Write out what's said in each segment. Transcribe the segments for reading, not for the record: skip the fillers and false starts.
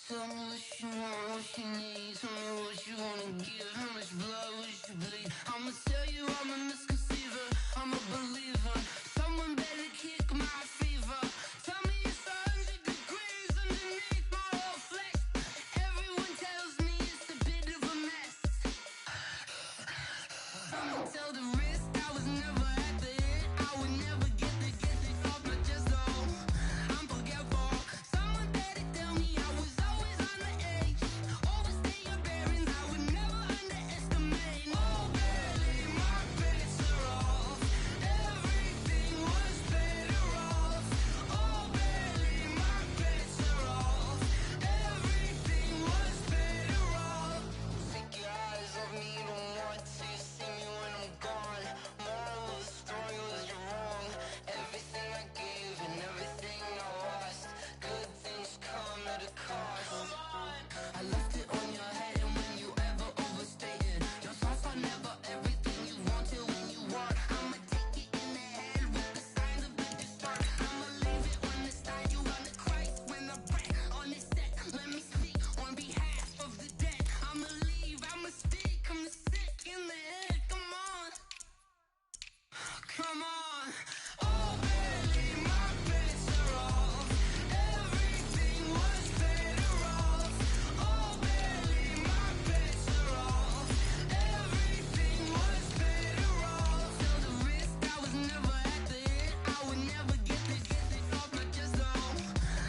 Tell me what you want, what you need. Tell me what you wanna give. How much blood would you bleed? I'ma tell you I'm a misconceiver. I'm a believer. Someone better kick my fever. Tell me it's 100 degrees underneath my whole flesh. Everyone tells me it's a bit of a mess. I'ma tell the risk I was never at the end. I would never get this off my chest though. I'm forgetful. Someone better tell me I was always on the edge. Overstay your bearings, I would never underestimate. Oh, barely my bets are off. Everything was better off. Oh, barely my bets are off. Everything was better off. Take your eyes off me, don't want to see me when I'm gone. Moral of the story was you're wrong. Everything I gave and everything I lost. Good things come at a cost. I left it on your head, and when you ever overstay it, your thoughts are never everything you want till when you want. I'ma take it in the head with the signs of the distort. I'ma leave it on the side, you on the Christ when I break on this set. Let me speak on behalf of the dead. I'ma leave, I'ma stick, I'm sick in the head. Come on, come on. Oh, barely my bets are off. Everything was better off. Oh, barely my bets are off. Everything was better off. Tell the risk I was never at the end. I would never get this off my chest though.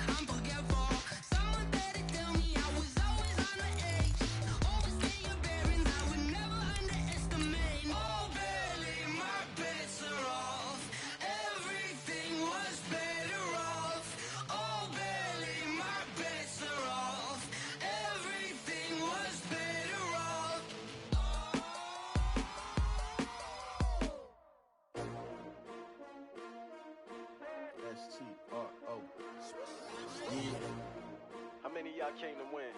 I'm forgetful. Someone better tell me I was always on the edge. Overstay your bearings, I would never underestimate. Oh, barely my bets are off. Everything was better off. Oh, barely my bets are off. Everything was better off. S-T-R-O. Yeah. How many of y'all came to win?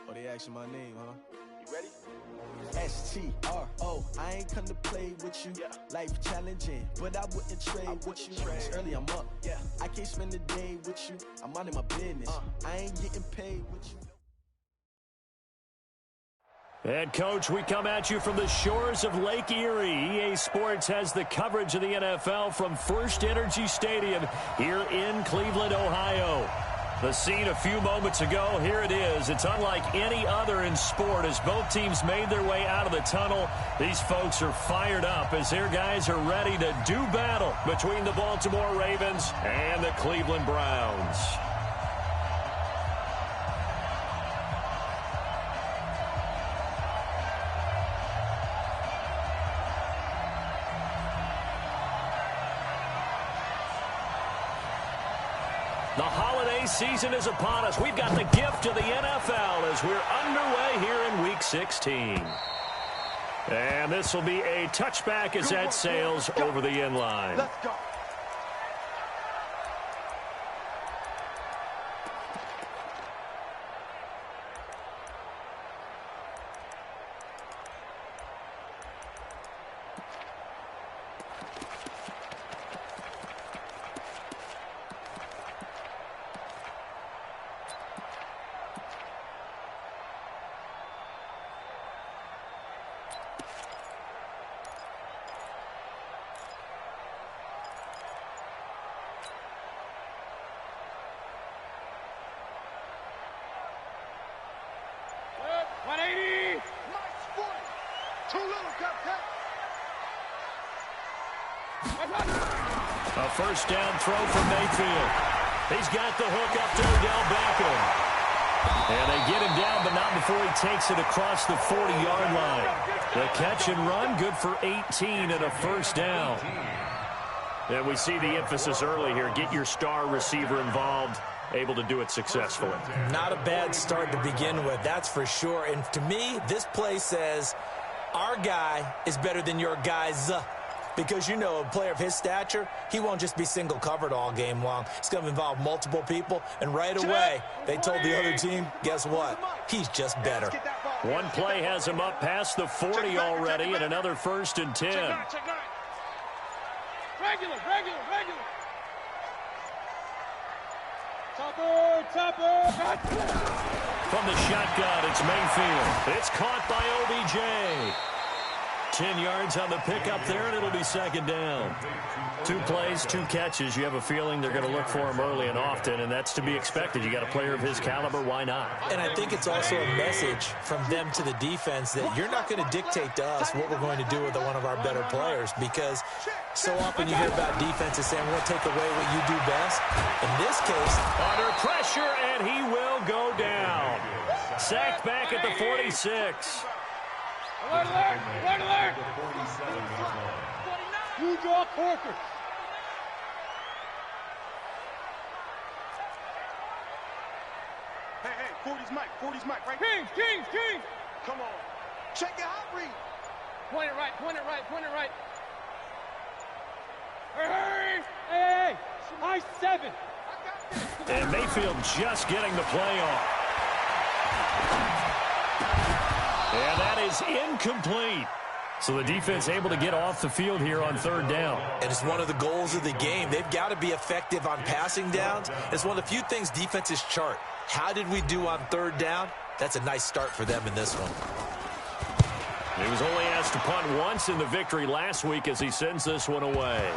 Oh, they asking my name, huh? You ready? S-T-R-O. I ain't come to play with you. Yeah. Life challenging, but I wouldn't trade with you. It's early, I'm up. Yeah. I can't spend the day with you. I'm minding my business. I ain't getting paid with you. And, Coach, we come at you from the shores of Lake Erie. EA Sports has the coverage of the NFL from First Energy Stadium here in Cleveland, Ohio. The scene a few moments ago, here it is. It's unlike any other in sport as both teams made their way out of the tunnel. These folks are fired up as their guys are ready to do battle between the Baltimore Ravens and the Cleveland Browns. The holiday season is upon us. We've got the gift of the NFL as we're underway here in Week 16. And this will be a touchback as that sails over the end line. Let's go. A first down throw from Mayfield. He's got the hook up to Odell Beckham. And they get him down, but not before he takes it across the 40-yard line. The catch and run, good for 18 and a first down. And we see the emphasis early here. Get your star receiver involved, able to do it successfully. Not a bad start to begin with, that's for sure. And to me, this play says our guy is better than your guys. Because, you know, a player of his stature, he won't just be single covered all game long. It's going to involve multiple people. And right away, they told the other team, guess what? He's just better. One play has him up past the 40 already, and another 1st and 10. Regular. From the shotgun, it's Mayfield. It's caught by OBJ. 10 yards on the pickup there, and it'll be second down. 2 plays, 2 catches. You have a feeling they're going to look for him early and often, and that's to be expected. You got a player of his caliber, why not? And I think it's also a message from them to the defense that you're not going to dictate to us what we're going to do with one of our better players, because so often you hear about defenses saying, we're going to take away what you do best. In this case, under pressure, and he will go down. Sacked back at the 46. Alert, alert, alert, alert. You draw Corker. Hey, 40's Mike, right? Kings. Come on. Check your hot read. Point it right. Hey, high 7. And Mayfield just getting the play off. And that is incomplete. So the defense able to get off the field here on third down. and it's one of the goals of the game. They've got to be effective on passing downs. It's one of the few things defenses chart. How did we do on third down? That's a nice start for them in this one. He was only asked to punt once in the victory last week as he sends this one away.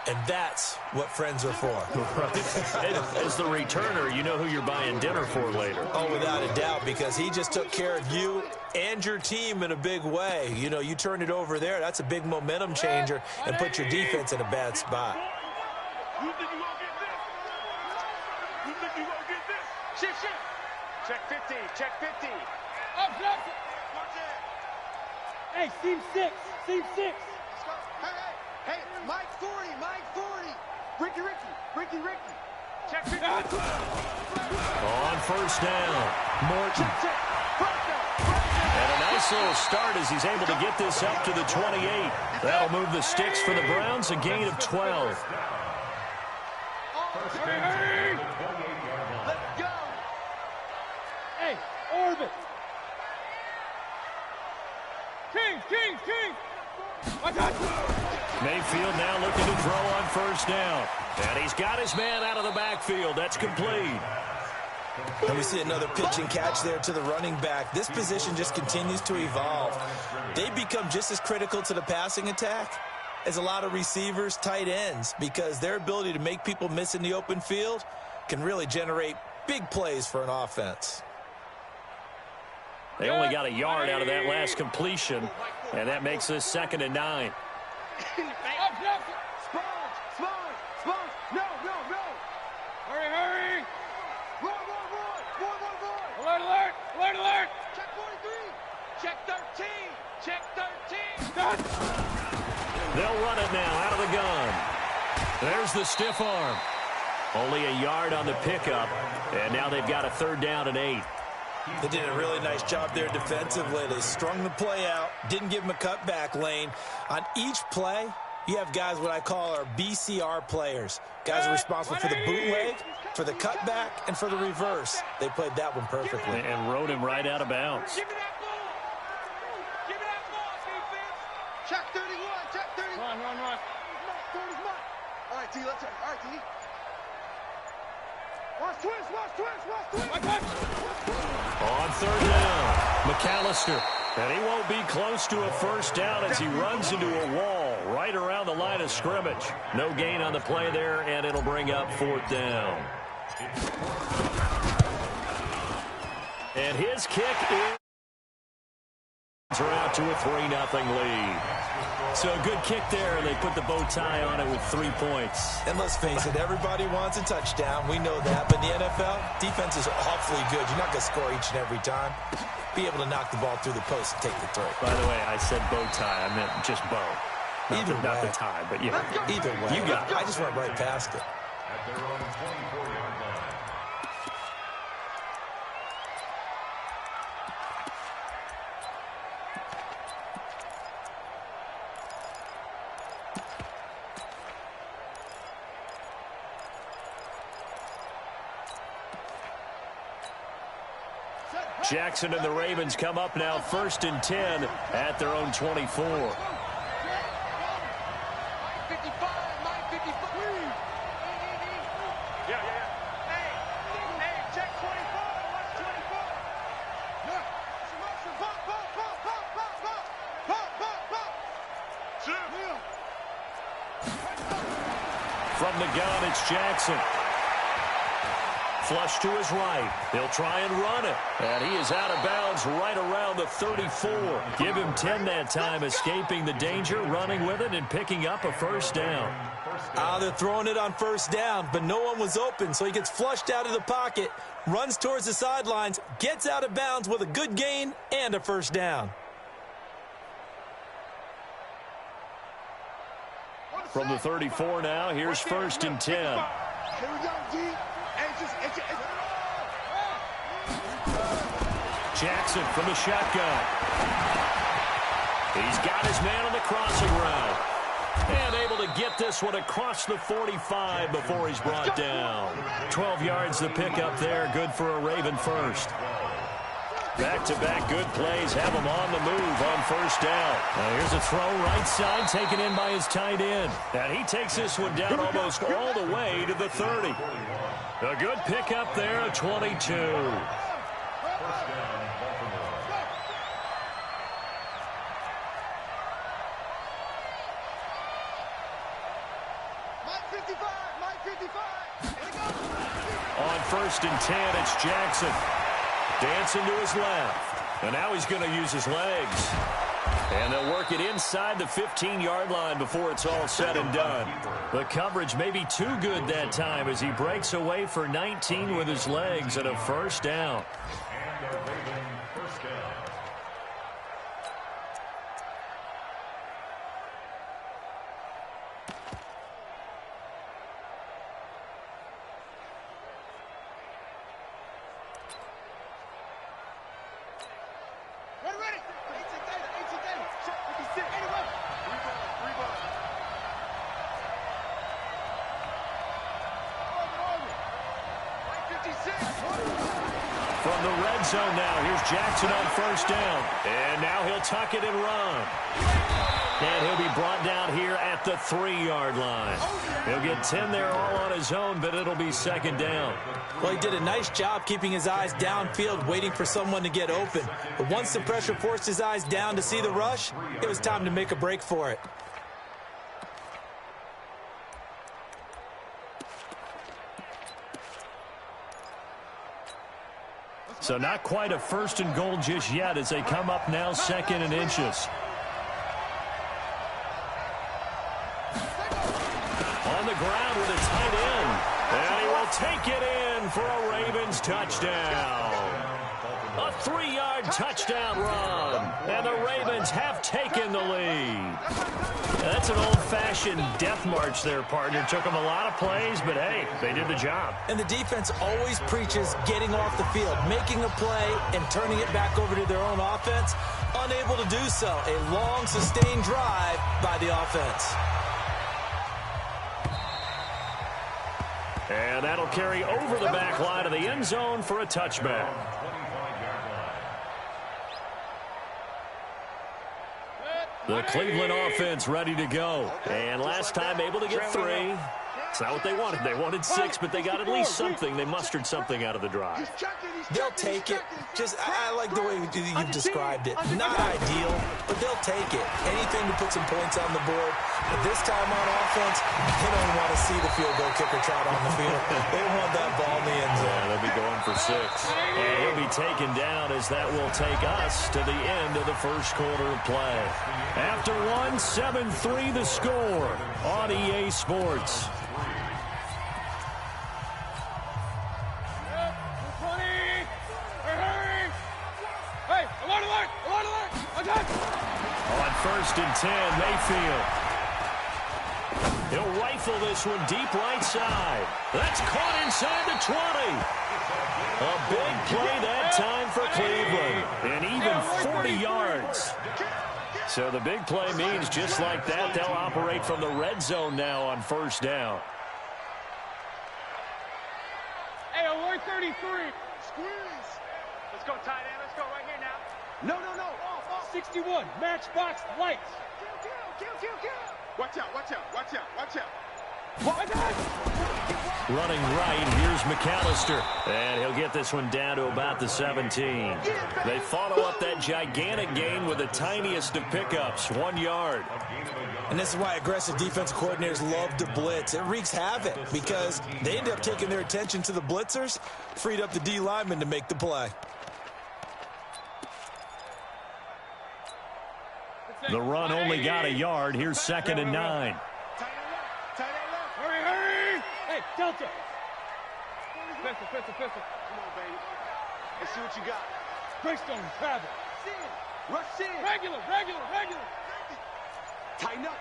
And that's what friends are for. As the returner, you know who you're buying dinner for later. Oh, without a doubt, because he just took care of you and your team in a big way. You know, you turn it over there, that's a big momentum changer, and put your defense in a bad spot. You think you gonna get this? You think you gonna get this? Shift. Check 15, check 15. Up. Watch it. Hey, seam 6. Let's go. Hey, Mike 40. Ricky. Check 15. On first down, Morton. Check. First down. And a nice little start as he's able to get this up to the 28. That'll move the sticks for the Browns, a gain of 12. Hurry. Let's go. Hey, orbit. King. I got you. Mayfield now looking to throw on first down. And he's got his man out of the backfield. That's complete. And we see another pitch and catch there to the running back. This position just continues to evolve. They become just as critical to the passing attack as a lot of receivers, tight ends, because their ability to make people miss in the open field can really generate big plays for an offense. They only got a yard out of that last completion, and that makes this 2nd and 9. Sponge. No. Hurry. Run. Alert. Check 43. Check 13. They'll run it now out of the gun. There's the stiff arm. Only a yard on the pickup, and now they've got a 3rd down and 8. They did a really nice job there defensively. They strung the play out, didn't give them a cutback lane. On each play, you have guys what I call our BCR players. Guys are responsible for the bootleg, for the cutback, and for the reverse. They played that one perfectly. And rode him right out of bounds. Give me that ball, defense. Check 31. Run. 30's mine. All right, T, let's go. All right, T. Watch twist. I got you. On 3rd down, McAllister. And he won't be close to a first down as he runs into a wall right around the line of scrimmage. No gain on the play there, and it'll bring up 4th down. And his kick is out to a 3-0 lead. So a good kick there, and they put the bow tie on it with 3 points. And let's face it, everybody wants a touchdown. We know that. But in the NFL, defenses are awfully good. You're not going to score each and every time. Be able to knock the ball through the post and take the throw. By the way, I said bow tie. I meant just bow. Not the tie, but you know. Either way. You got it. I just went right past it. Jackson and the Ravens come up now 1st and 10 at their own 24. From the gun, it's Jackson. Flush to his right. He'll try and run it. And he is out of bounds right around the 34. Give him 10 that time, escaping the danger, running with it, and picking up a first down. They're throwing it on first down, but no one was open, so he gets flushed out of the pocket, runs towards the sidelines, gets out of bounds with a good gain and a first down. From the 34 now, here's first and 10. Here we go, G. Jackson from the shotgun. He's got his man on the crossing route. And able to get this one across the 45 before he's brought down. 12 yards the pickup there. Good for a Raven first. Back-to-back good plays have him on the move on first down. Now here's a throw right side taken in by his tight end. And he takes this one down almost all the way to the 30. A good pickup there, a 22. On first and 10, it's Jackson. Dancing to his left. And now he's going to use his legs. And they'll work it inside the 15-yard line before it's all said and done. The coverage may be too good that time as he breaks away for 19 with his legs and a first down. From the red zone now, here's Jackson on first down. And now he'll tuck it and run. And he'll be brought down here at the 3-yard line. He'll get 10 there all on his own, but it'll be second down. Well, he did a nice job keeping his eyes downfield, waiting for someone to get open. But once the pressure forced his eyes down to see the rush, it was time to make a break for it. So not quite a first and goal just yet as they come up now second and inches. On the ground with a tight end. And he will take it in for a Ravens touchdown. A 3-yard touchdown run. And the Ravens have taken the lead. That's an old-fashioned death march there, partner. Took them a lot of plays, but hey, they did the job. And the defense always preaches getting off the field, making a play, and turning it back over to their own offense. Unable to do so. A long, sustained drive by the offense. And that'll carry over the back line of the end zone for a touchback. The Cleveland offense ready to go. And last time able to get 3. It's not what they wanted. They wanted 6, but they got at least something. They mustered something out of the drive. They'll take it. I like the way you've described it. Not ideal, but they'll take it. Anything to put some points on the board. But this time on offense, they don't want to see the field goal kicker trot on the field. They want that ball in the end zone. Yeah, they'll be going for 6. And he'll be taken down as that will take us to the end of the first quarter of play. After 1, 7-3 the score on EA Sports. On first and 10, Mayfield. He'll rifle this one deep right side. That's caught inside the 20. A big play that time for Cleveland. And even 40 yards. So the big play means just like that, they'll operate from the red zone now on first down. Hey, alert 33. Squeeze. Let's go, tight end. Let's go right here now. No. 61, matchbox lights. Kill. Watch out. What? Running right, here's McAllister. And he'll get this one down to about the 17. They follow up that gigantic gain with the tiniest of pickups, 1 yard. And this is why aggressive defensive coordinators love to blitz. It wreaks havoc because they end up taking their attention to the blitzers, freed up the D lineman to make the play. The run only got a yard. Here's 2nd and 9. Hurry, hurry! Hey, Delta! Pistol. Come on, baby. Let's see what you got. Greystone, travel. Rush in. Regular. Tighten up.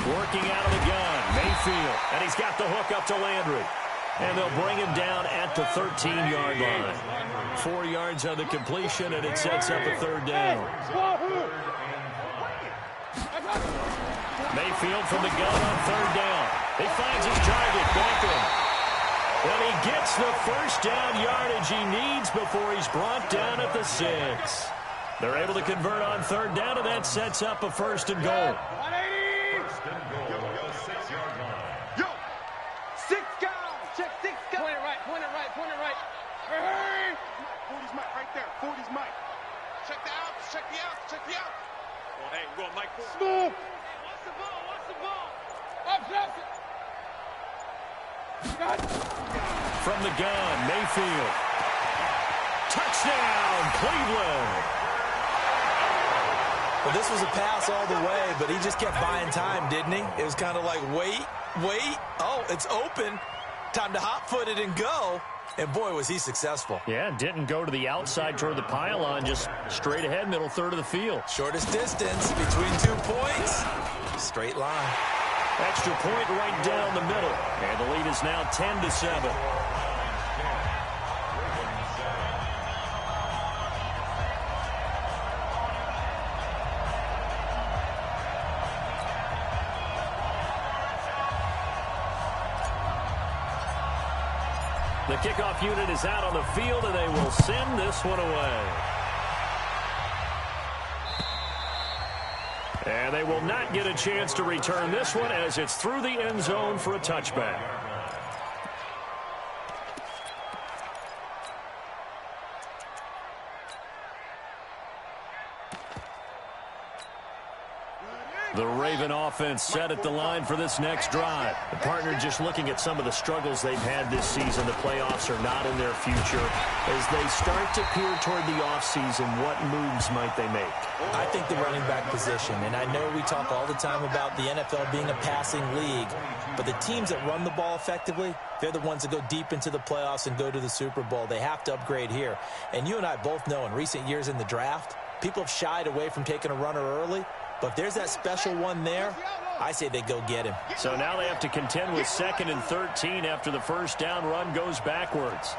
Working out of the gun, Mayfield. And he's got the hook up to Landry. And they'll bring him down at the 13-yard line. 4 yards on the completion, and it sets up a 3rd down. Mayfield from the gun on 3rd down. He finds his target, Beckham. And he gets the 1st down yardage he needs before he's brought down at the 6. They're able to convert on 3rd down, and that sets up a 1st and goal. 180! Yo, 6 guys. Check 6 guys. Point it right. Hurry! 40's Mike right there. 40's Mike. Check the outs. Well, hey, we're going Mike 4. Smooth! Watch the ball. Up. Got it. From the gun, Mayfield. Touchdown, Cleveland. Well, this was a pass all the way, but he just kept buying time, didn't he? It was kind of like, wait. Oh, it's open. Time to hot-foot it and go. And, boy, was he successful. Yeah, didn't go to the outside toward the pylon, just straight ahead, middle third of the field. Shortest distance between 2 points. Straight line. Extra point right down the middle. And the lead is now 10-7. The kickoff unit is out on the field, and they will send this one away. And they will not get a chance to return this one as it's through the end zone for a touchback. The Raven offense set at the line for this next drive. The partner just looking at some of the struggles they've had this season. The playoffs are not in their future. As they start to peer toward the offseason, what moves might they make? I think the running back position, and I know we talk all the time about the NFL being a passing league, but the teams that run the ball effectively, they're the ones that go deep into the playoffs and go to the Super Bowl. They have to upgrade here. And you and I both know in recent years in the draft, people have shied away from taking a runner early. But if there's that special one there, I say they go get him. So now they have to contend with 2nd and 13 after the 1st down run goes backwards.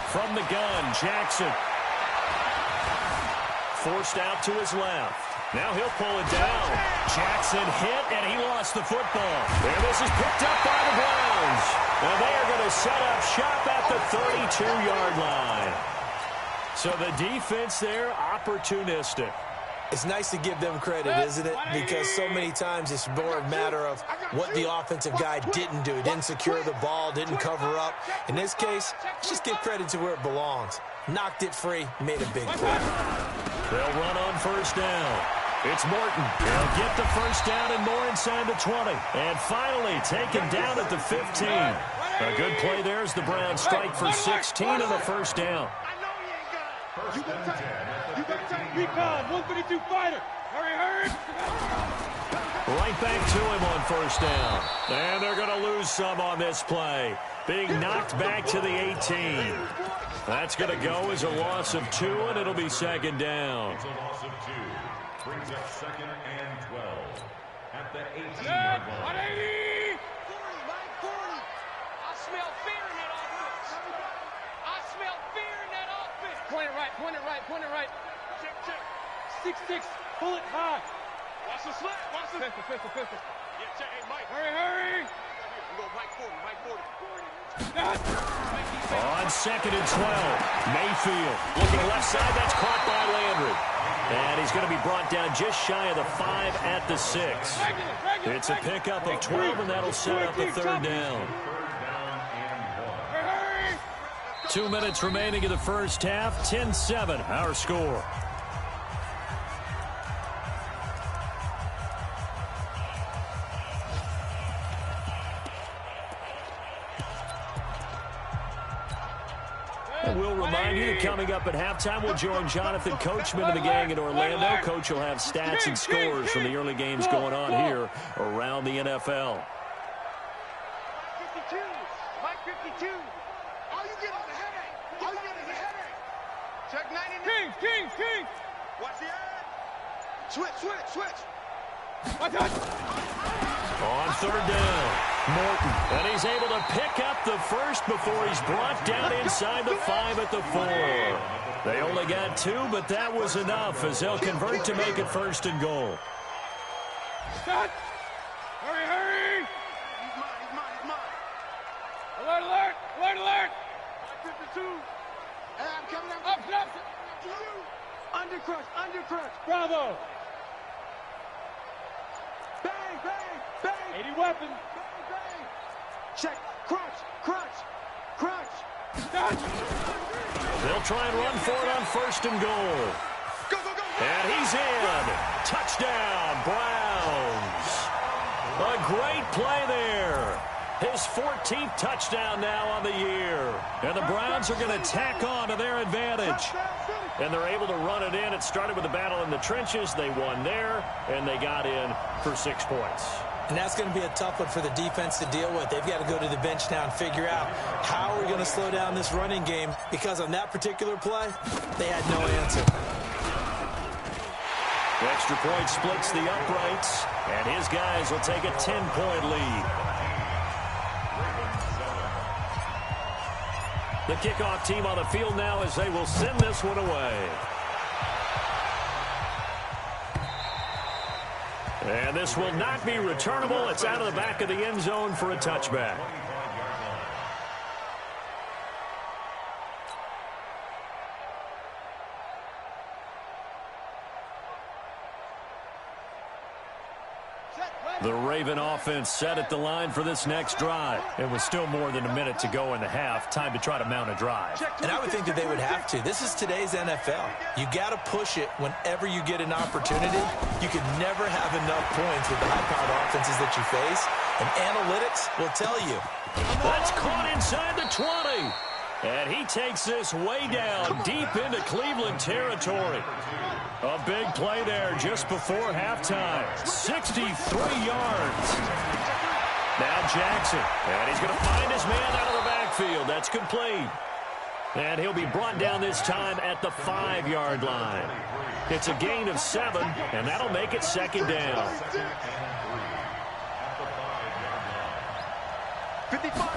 From the gun, Jackson. Forced out to his left. Now he'll pull it down. Jackson hit, and he lost the football. And this is picked up by the Browns. And they are going to set up shop at the 32-yard line. So the defense there, opportunistic. It's nice to give them credit, isn't it? Because so many times it's more a matter of what the offensive guy didn't do. He didn't secure the ball, didn't cover up. In this case, let's just give credit to where it belongs. Knocked it free, made a big play. They'll run on 1st down. It's Morton. He'll get the 1st down and more inside the 20. And finally taken down at the 15. A good play there as the Browns strike for 16 on the 1st down. You got time. Recon, 152 fighter. Hurry. Right back to him on 1st down. And they're going to lose some on this play. Being knocked back to the 18. That's going to go as a loss of 2, and it'll be 2nd down. It's a loss of 2. Brings up 2nd and 12 at the 18-yard line. 180! 40. I smell fear in that offense. I smell fear in that offense. Point it right. Check. 6-6, pull it high. Watch the slip. Pistol. Yeah, check. Hey, Mike. Hurry. On 2nd and 12, Mayfield looking left side. That's caught by Landry. And he's going to be brought down just shy of the 5 at the 6. It's a pickup of 12, and that'll set up the 3rd down. 2 minutes remaining in the first half. 10-7, our score. And we'll remind you that coming up at halftime, we'll join Jonathan Coachman of the gang in Orlando. Coach will have stats and scores from the early games going on here around the NFL. Mike 52. All you get is a headache. All you get is a headache. Check 99. King. Watch the ad. Switch. Watch out. On 3rd down, Morton. And he's able to pick up the first before he's brought down inside the 5 at the 4. They only got 2, but that was enough as they'll convert to make it 1st and goal. Shot. Hurry. He's mine. Alert. 52. Hey, I'm coming up. Undercrush. Bravo. Bang. 80 weapon. Bang. Check. Crunch. They'll try and run for it on 1st and goal. Go. And he's in. Touchdown, Browns. A great play there. His 14th touchdown now on the year. And the Browns are going to tack on to their advantage. And they're able to run it in. It started with a battle in the trenches. They won there, and they got in for 6 points. And that's going to be a tough one for the defense to deal with. They've got to go to the bench now and figure out how are we going to slow down this running game, because on that particular play, they had no answer. The extra point splits the uprights, and his guys will take a 10-point lead. The kickoff team on the field now as they will send this one away. And this will not be returnable. It's out of the back of the end zone for a touchback. The Raven offense set at the line for this next drive. It was still more than a minute to go in the half. Time to try to mount a drive. And I would think that they would have to. This is today's NFL. You got to push it whenever you get an opportunity. You can never have enough points with the high-powered offenses that you face. And analytics will tell you. That's caught inside the 20. And he takes this way down deep into Cleveland territory. A big play there just before halftime. 63 yards. Now Jackson. And he's going to find his man out of the backfield. That's complete. And he'll be brought down this time at the 5-yard line. It's a gain of 7, and that'll make it 2nd down. 55.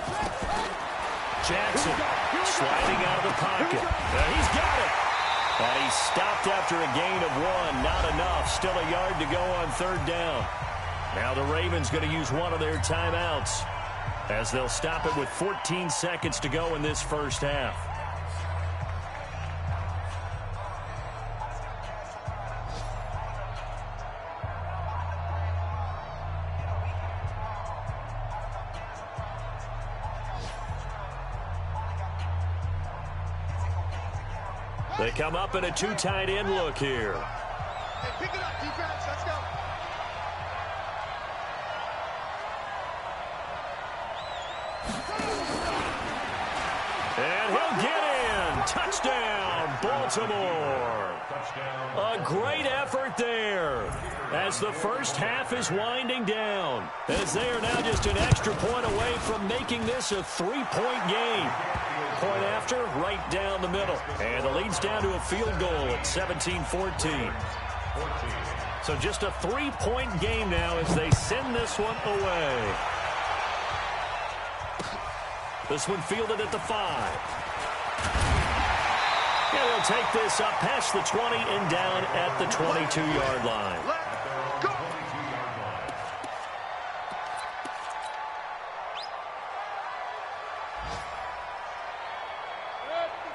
Jackson sliding out of the pocket. He's got it. And he's stopped after a gain of 1. Not enough. Still a yard to go on 3rd down. Now the Ravens going to use one of their timeouts as they'll stop it with 14 seconds to go in this first half. They come up in a 2 tight end look here. Hey, pick it up, defense. Let's go. And he'll get in. Touchdown, Baltimore. A great effort there as the first half is winding down, as they are now just an extra point away from making this a 3-point game. Point after, right down the middle. And the lead's down to a field goal at 17-14. So just a 3-point game now as they send this one away. This one fielded at the 5. And they'll take this up past the 20 and down at the 22-yard line.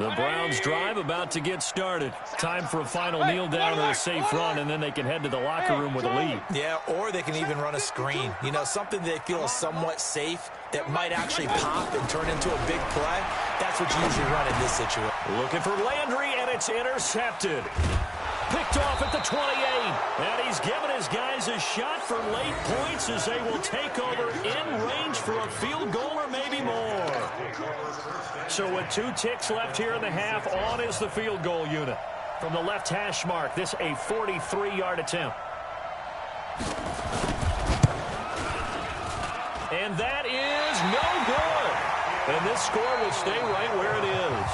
The Browns drive about to get started. Time for a final kneel down or a safe run, and then they can head to the locker room with a lead. Yeah, or they can even run a screen. You know, something they feel is somewhat safe that might actually pop and turn into a big play. That's what you usually run in this situation. Looking for Landry, and it's intercepted. Picked off at the 28. And he's given his guys a shot for late points as they will take over in range for a field goal or maybe more. So with 2 ticks left here in the half, on is the field goal unit. From the left hash mark, this a 43-yard attempt. And that is no good. And this score will stay right where it is.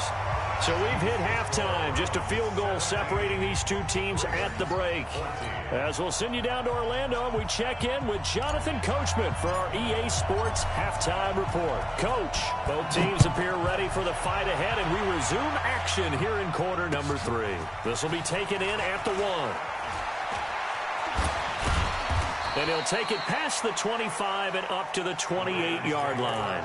So we've hit halftime, just a field goal separating these 2 teams at the break. As we'll send you down to Orlando, we check in with Jonathan Coachman for our EA Sports Halftime Report. Coach, both teams appear ready for the fight ahead, and we resume action here in quarter number 3. This will be taken in at the 1. And he'll take it past the 25 and up to the 28-yard line.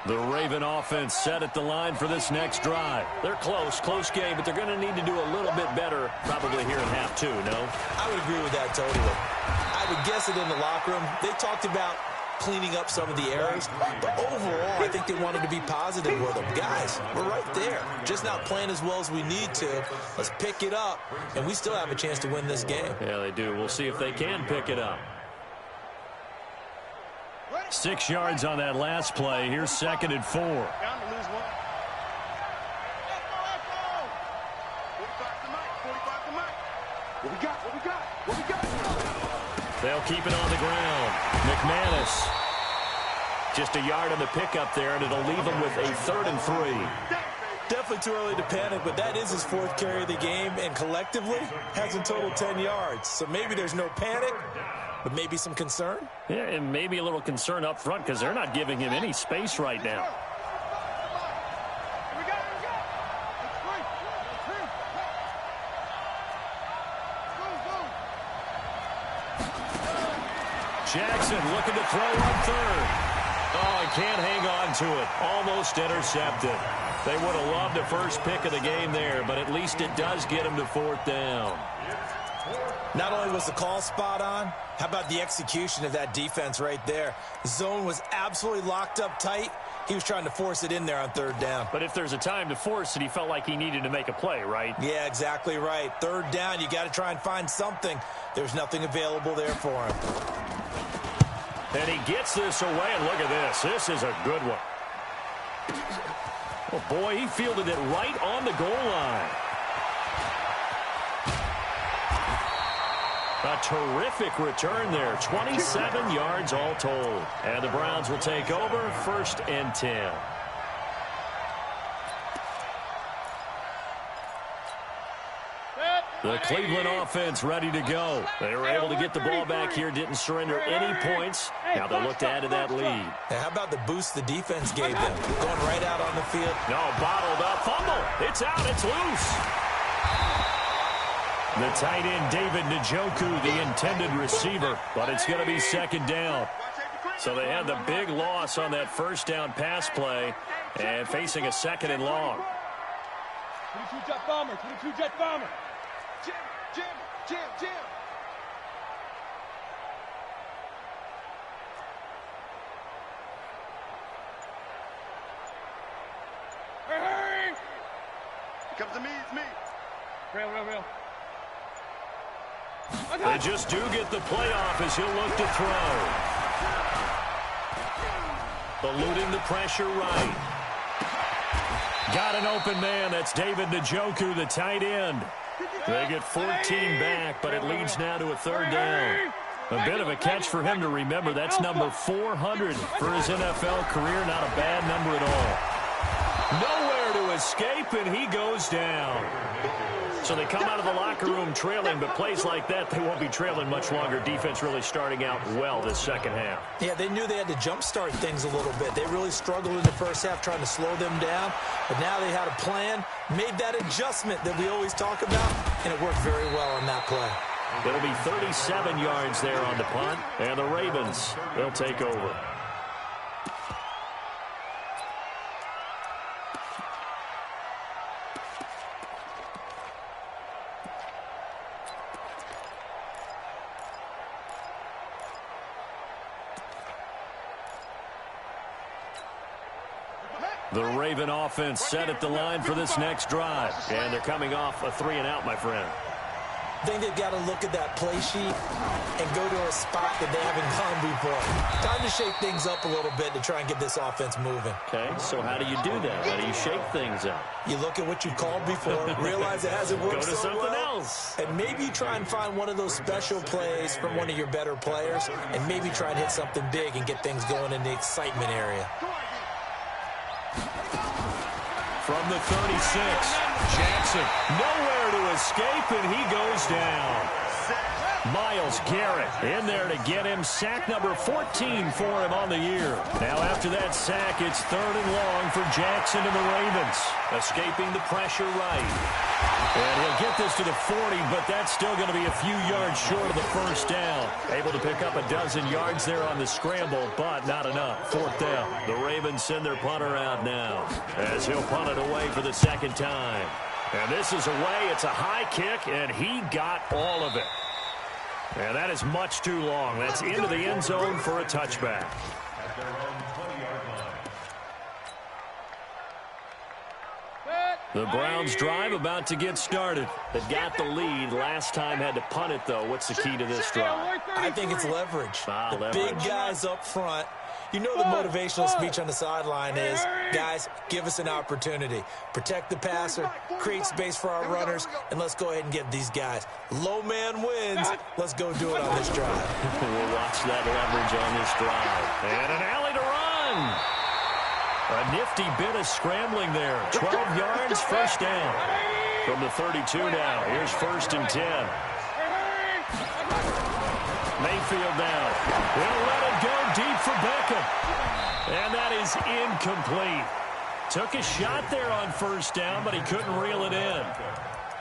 The Raven offense set at the line for this next drive. They're close game, but they're going to need to do a little bit better probably here in half 2, no? I would agree with that totally. I would guess it in the locker room. They talked about cleaning up some of the errors, but overall, I think they wanted to be positive with them. Guys, we're right there. Just not playing as well as we need to. Let's pick it up, and we still have a chance to win this game. Yeah, they do. We'll see if they can pick it up. 6 yards on that last play. Here's 2nd and 4. Down to lose 1. 45 to Mike. 45 to Mike. What we got? What we got? What we got? They'll keep it on the ground. McManus. Just a yard on the pickup there, and it'll leave them with a 3rd and 3. Definitely too early to panic, but that is his 4th carry of the game, and collectively has in total 10 yards. So maybe there's no panic, but maybe some concern? Yeah, and maybe a little concern up front because they're not giving him any space right now. Jackson looking to throw on 3rd. Oh, he can't hang on to it. Almost intercepted. They would have loved the first pick of the game there, but at least it does get him to 4th down. Not only was the call spot on, how about the execution of that defense right there? The zone was absolutely locked up tight. He was trying to force it in there on 3rd down. But if there's a time to force it, he felt like he needed to make a play, right? Yeah, exactly right. 3rd down, you got to try and find something. There's nothing available there for him. And he gets this away, and look at this. This is a good one. Oh, boy, he fielded it right on the goal line. A terrific return there. 27 yards all told. And the Browns will take over 1st and 10. The Cleveland offense ready to go. They were able to get the ball back here, didn't surrender any points. Now they'll look to add to that lead. Now, how about the boost the defense gave them? Going right out on the field. No, bottled up. Fumble. It's out. It's loose. The tight end, David Njoku, the intended receiver, but it's going to be 2nd down. So they had the big loss on that 1st down pass play and facing a 2nd and long. 22 jet bomber, 22 jet bomber. Jim. Hey! It comes to me, it's me. Real. They just do get the playoff as he'll look to throw. Eluding the pressure right. Got an open man. That's David Njoku, the tight end. They get 14 back, but it leads now to a 3rd down. A bit of a catch for him to remember. That's number 400 for his NFL career. Not a bad number at all. Nowhere to escape, and he goes down. So they come out of the locker room trailing, but plays like that, they won't be trailing much longer. Defense really starting out well this 2nd half. Yeah, they knew they had to jumpstart things a little bit. They really struggled in the 1st half trying to slow them down, but now they had a plan, made that adjustment that we always talk about, and it worked very well on that play. It'll be 37 yards there on the punt, and the Ravens, they'll take over. The Raven offense set at the line for this next drive. And they're coming off a 3-and-out, my friend. I think they've got to look at that play sheet and go to a spot that they haven't gone before. Time to shake things up a little bit to try and get this offense moving. Okay, so how do you do that? How do you shake things up? You look at what you've called before, realize it hasn't worked Go to so something well, else. and maybe try and find one of those special plays from one of your better players, and maybe try and hit something big and get things going in the excitement area. From the 36, Jackson nowhere to escape, and he goes down. Myles Garrett in there to get him sack number 14 for him on the year. Now after that sack, it's 3rd and long for Jackson and the Ravens. Escaping the pressure right. And he'll get this to the 40, but that's still going to be a few yards short of the first down. Able to pick up a dozen yards there on the scramble, but not enough. 4th down. The Ravens send their punter out now as he'll punt it away for the 2nd time. And this is away. It's a high kick, and he got all of it. And that is much too long. That's into the end zone for a touchback. At their own 20-yard line. The Browns drive about to get started. They got the lead. Last time had to punt it, though. What's the key to this drive? I think it's leverage. The Leverage. big guys up front. You know the motivational speech on the sideline is, guys, give us an opportunity. Protect the passer, create space for our runners, and let's go ahead and get these guys. Low man wins. Let's go do it on this drive. We'll watch that leverage on this drive. And an alley to run. A nifty bit of scrambling there. 12 yards, first down. From the 32 now. Here's 1st and 10. Mayfield now. He'll let it go deep for Beckham. And that is incomplete. Took a shot there on 1st down, but he couldn't reel it in.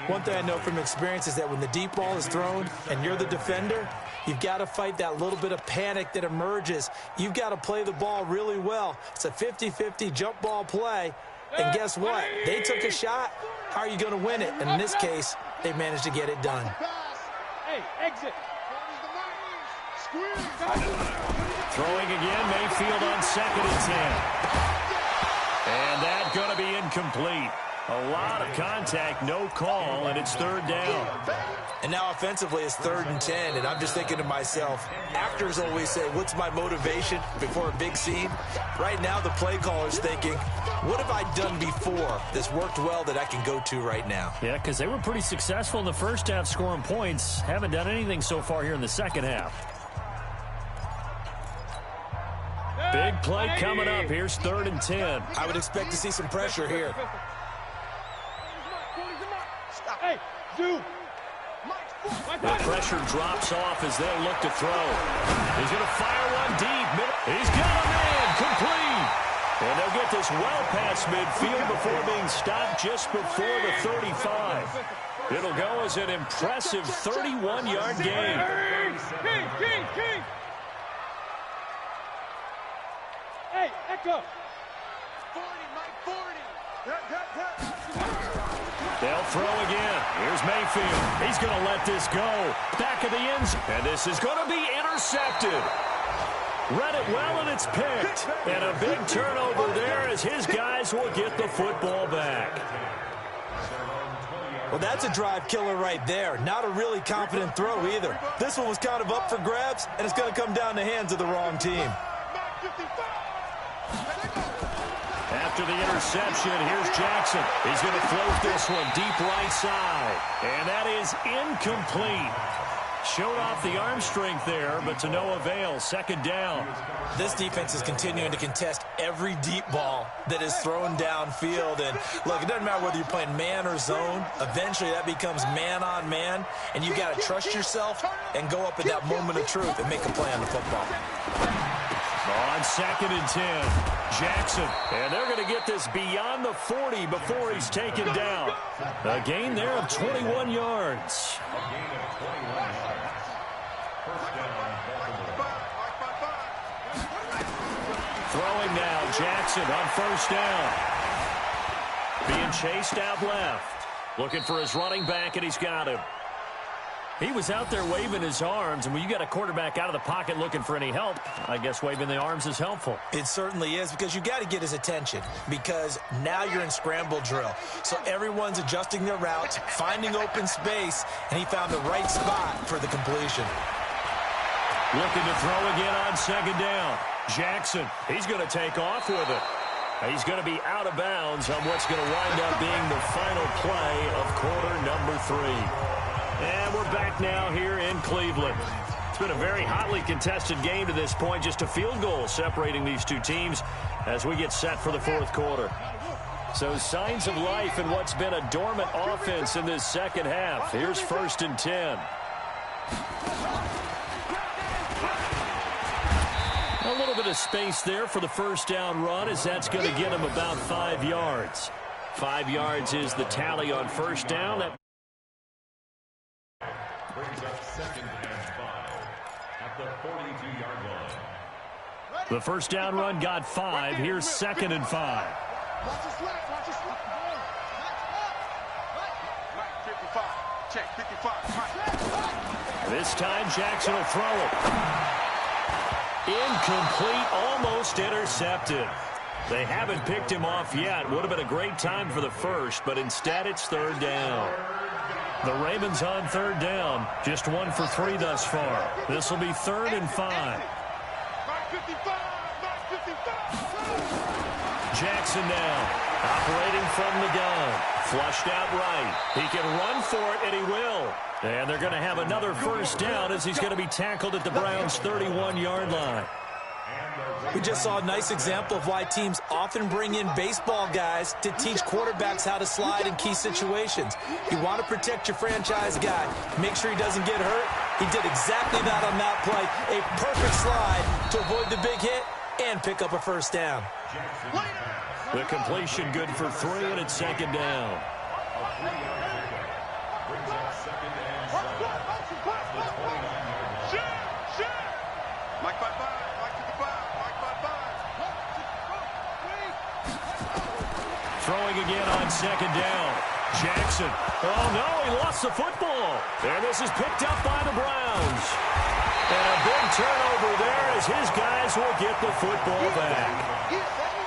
One thing I know from experience is that when the deep ball is thrown and you're the defender, you've got to fight that little bit of panic that emerges. You've got to play the ball really well. It's a 50-50 jump ball play. And guess what? They took a shot. How are you going to win it? And in this case, they managed to get it done. Hey, exit. Throwing again, Mayfield on 2nd and 10. And that's going to be incomplete. A lot of contact, no call, and it's 3rd down. And now offensively it's 3rd and 10, and I'm just thinking to myself, actors always say, what's my motivation before a big scene? Right now the play caller's thinking, what have I done before that's worked well that I can go to right now? Yeah, because they were pretty successful in the first half scoring points. Haven't done anything so far here in the second half. Big play coming up. Here's 3rd and 10. I would expect to see some pressure here. Hey, dude. The pressure drops off as they'll look to throw. He's going to fire one deep. He's got him in. Complete. And they'll get this well past midfield before being stopped just before the 35. It'll go as an impressive 31-yard gain. King. Hey, Echo. 40, Mike, 40. They'll throw again. Here's Mayfield. He's going to let this go. Back of the end zone. And this is going to be intercepted. Read it well, and it's picked. And a big turnover there as his guys will get the football back. Well, that's a drive killer right there. Not a really confident throw either. This one was kind of up for grabs, and it's going to come down the hands of the wrong team. After the interception, here's Jackson. He's going to float this one deep right side. And that is incomplete. Showed off the arm strength there, but to no avail. 2nd down. This defense is continuing to contest every deep ball that is thrown downfield. And look, it doesn't matter whether you're playing man or zone. Eventually that becomes man on man. And you got to trust yourself and go up at that moment of truth and make a play on the football. The On 2nd and 10, Jackson. And they're going to get this beyond the 40 before he's taken down. A gain there of 21 yards. A gain of 21 yards. First down, Baltimore. Throwing now, Jackson on 1st down. Being chased out left. Looking for his running back, and he's got him. He was out there waving his arms, and when you got a quarterback out of the pocket looking for any help, I guess waving the arms is helpful. It certainly is, because you got to get his attention, because now you're in scramble drill. So everyone's adjusting their routes, finding open space, and he found the right spot for the completion. Looking to throw again on 2nd down. Jackson, he's going to take off with it. He's going to be out of bounds on what's going to wind up being the final play of quarter number 3. And we're back now here in Cleveland. It's been a very hotly contested game to this point. Just a field goal separating these two teams as we get set for the 4th quarter. So signs of life in what's been a dormant offense in this second half. Here's 1st and 10. A little bit of space there for the 1st down run, as that's going to get him about 5 yards. 5 yards is the tally on 1st down. That brings up 2nd and 5 at the 42-yard line. The 1st down run got 5. Here's 2nd and 5. Watch the slap, watch the slap. Mike, 55. Check, 55. This time Jackson will throw it. Incomplete, almost intercepted. They haven't picked him off yet. Would have been a great time for the 1st, but instead it's 3rd down. The Ravens on 3rd down. Just 1 for 3 thus far. This will be 3rd and 5. Jackson now operating from the gun. Flushed out right. He can run for it, and he will. And they're going to have another 1st down as he's going to be tackled at the Browns' 31-yard line. We just saw a nice example of why teams often bring in baseball guys to teach quarterbacks how to slide in key situations. You want to protect your franchise guy. Make sure he doesn't get hurt. He did exactly that on that play. A perfect slide to avoid the big hit and pick up a 1st down. The completion good for 3, and it's 2nd down. Mike 55, Mike 55, Mike 55. Throwing again on 2nd down. Jackson. Oh, no, he lost the football. And this is picked up by the Browns. And a big turnover there as his guys will get the football back.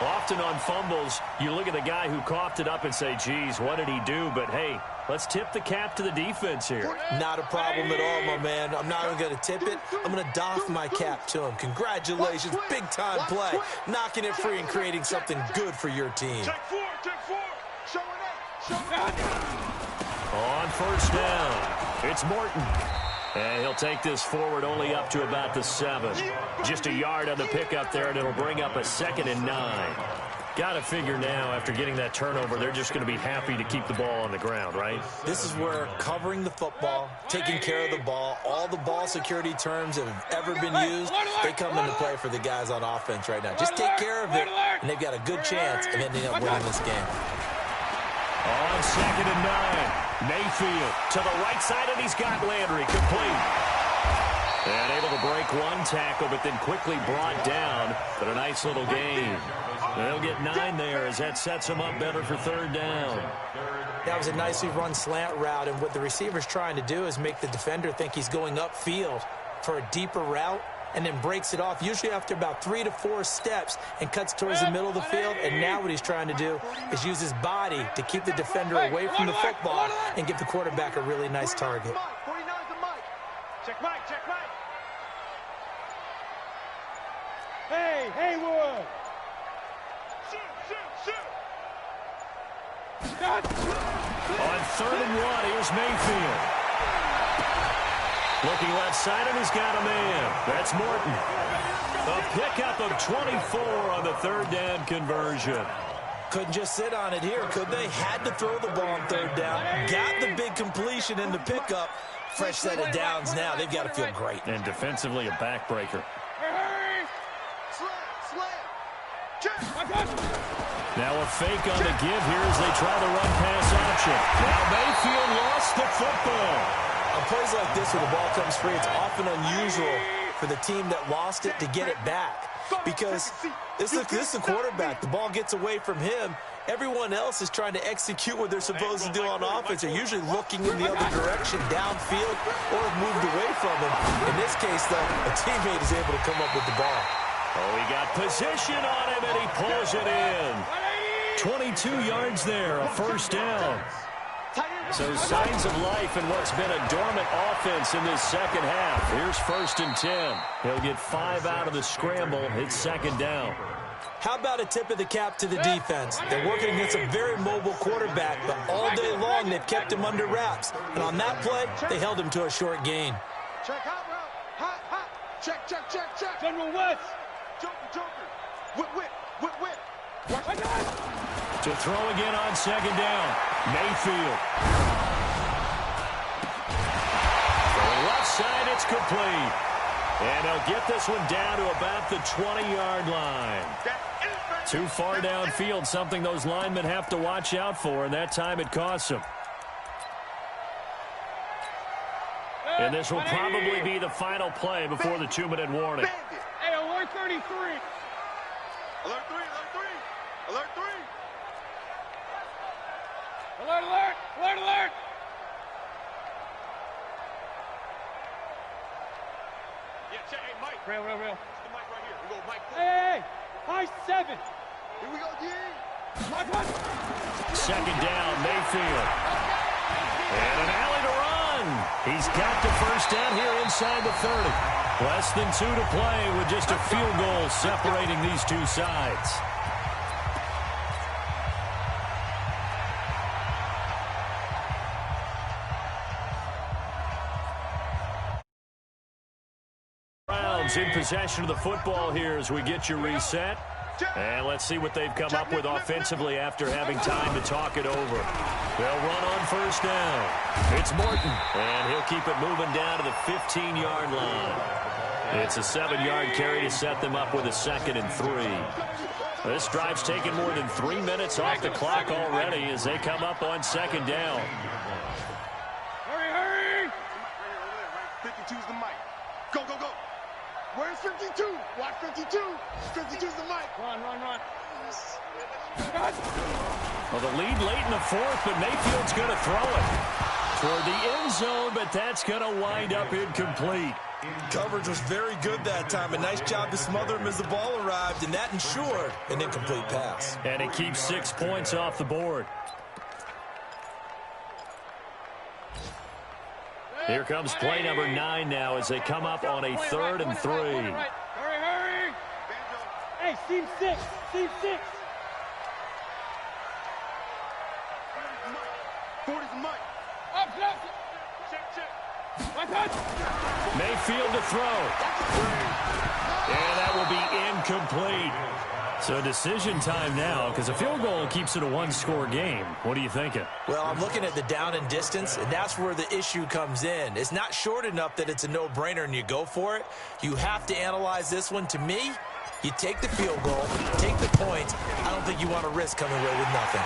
Often on fumbles, you look at the guy who coughed it up and say, geez, what did he do? But, hey, let's tip the cap to the defense here. Not a problem at all, my man. I'm not even going to tip it. I'm going to doff my cap to him. Congratulations. Big-time play. Knocking it free and creating something good for your team. Take 4, take 4. Show it up. On 1st down, it's Morton. And he'll take this forward only up to about the 7. Just a yard on the pickup there, and it'll bring up a 2nd and 9. Got to figure now, after getting that turnover, they're just going to be happy to keep the ball on the ground, right? This is where covering the football, taking care of the ball, all the ball security terms that have ever been used, they come into play for the guys on offense right now. Just take care of it, and they've got a good chance of ending up winning this game. On 2nd and 9, Mayfield to the right side, and he's got Landry complete. And able to break one tackle, but then quickly brought down. But a nice little gain. They'll get 9 there as that sets them up better for 3rd down. That was a nicely run slant route, and what the receiver's trying to do is make the defender think he's going upfield for a deeper route, and then breaks it off, usually after about 3 to 4 steps, and cuts towards the middle of the field. And now what he's trying to do is use his body to keep the defender away from the football and give the quarterback a really nice target. 49's the Mike. Check Mike, check Mike. Hey, Haywood. Shoot, shoot, shoot. On 3rd and 1, here's Mayfield. Looking left side, and he's got a man. That's Morton. A pickup of 24 on the 3rd down conversion. Couldn't just sit on it here, could they? Had to throw the ball on 3rd down. Got the big completion in the pickup. Fresh set of downs now. They've got to feel great. And defensively, a backbreaker. Slap. Now a fake on the give here as they try the run pass option. Now Mayfield lost the football. On plays like this where the ball comes free, it's often unusual for the team that lost it to get it back. Because this is the quarterback. The ball gets away from him. Everyone else is trying to execute what they're supposed to do on offense. They're usually looking in the other direction, downfield, or have moved away from him. In this case, though, a teammate is able to come up with the ball. Oh, he got position on him, and he pulls it in. 22 yards there, a first down. So signs of life in what's been a dormant offense in this second half. Here's 1st and 10. He'll get 5 out of the scramble. It's second down. How about a tip of the cap to the defense? They're working against a very mobile quarterback, but all day long they've kept him under wraps. And on that play, they held him to a short gain. Check hot route. Hot, hot. Check, check, check, check. General West. Joker, joker. Whip, whip, whip, whip. Watch To throw again on second down. Mayfield. For the left side, it's complete. And they'll get this one down to about the 20-yard line. Too far downfield, something those linemen have to watch out for, and that time it costs them. And this will probably be the final play before the 2-minute warning. Hey, alert 33. Alert 3, alert 3. Alert 3. Alert, alert, alert, alert. Yeah, check. Hey, Mike. Real. It's the mic right here. We go, Mike. Hey, high 7. Here we go, D. Watch. Second down, Mayfield. And an alley to run. He's got the first down here inside the 30. Less than 2 to play with just a field goal separating these two sides. Browns in possession of the football here as we get you reset. And let's see what they've come up with offensively after having time to talk it over. They'll run on first down. It's Morton, and he'll keep it moving down to the 15-yard line. It's a 7-yard carry to set them up with a 2nd and 3. This drive's taken more than 3 minutes off the clock already as they come up on second down. Hurry. 52's the mic. Go, go, go. Where's 52? Watch 52. 52's the mic. Run. Well, the lead late in the 4th, but Mayfield's going to throw it toward the end zone, but that's going to wind up incomplete. Coverage was very good that time. A nice job to smother him as the ball arrived, and that ensured an incomplete pass. And it keeps 6 points off the board. Here comes play number 9 now as they come up on a 3rd and 3. Hurry. Hey, seam 6. 40's the mic. Up. Check. One touch. Mayfield to throw. And that will be incomplete. So decision time now because a field goal keeps it a 1-score game. What are you thinking? Well, I'm looking at the down and distance, and that's where the issue comes in. It's not short enough that it's a no-brainer and you go for it. You have to analyze this one. To me, you take the field goal, take the points. I don't think you want to risk coming away with nothing.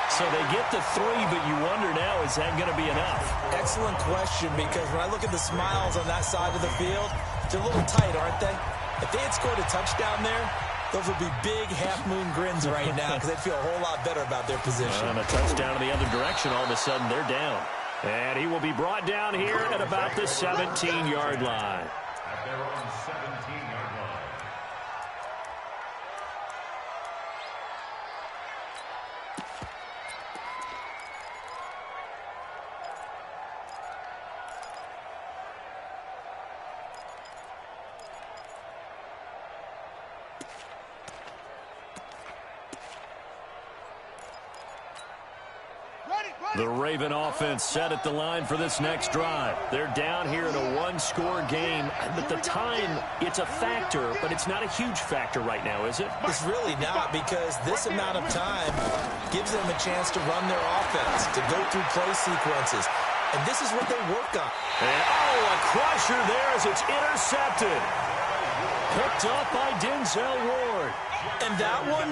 So they get the 3, but you wonder now, is that going to be enough? Excellent question, because when I look at the smiles on that side of the field, they're a little tight, aren't they? If they had scored a touchdown there, those would be big half-moon grins right now because they'd feel a whole lot better about their position. And a touchdown in the other direction, all of a sudden they're down. And he will be brought down here at about the 17-yard line. At their own 17-yard line. The Raven offense set at the line for this next drive. They're down here in a 1-score game. But the time, it's a factor, but it's not a huge factor right now, is it? It's really not, because this amount of time gives them a chance to run their offense, to go through play sequences. And this is what they work on. And, a crusher there as it's intercepted. Picked up by Denzel Ward. And that one,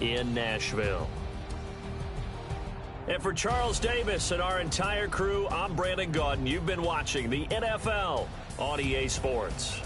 in Nashville. And for Charles Davis and our entire crew, I'm Brandon Gaudin. You've been watching the NFL on EA Sports.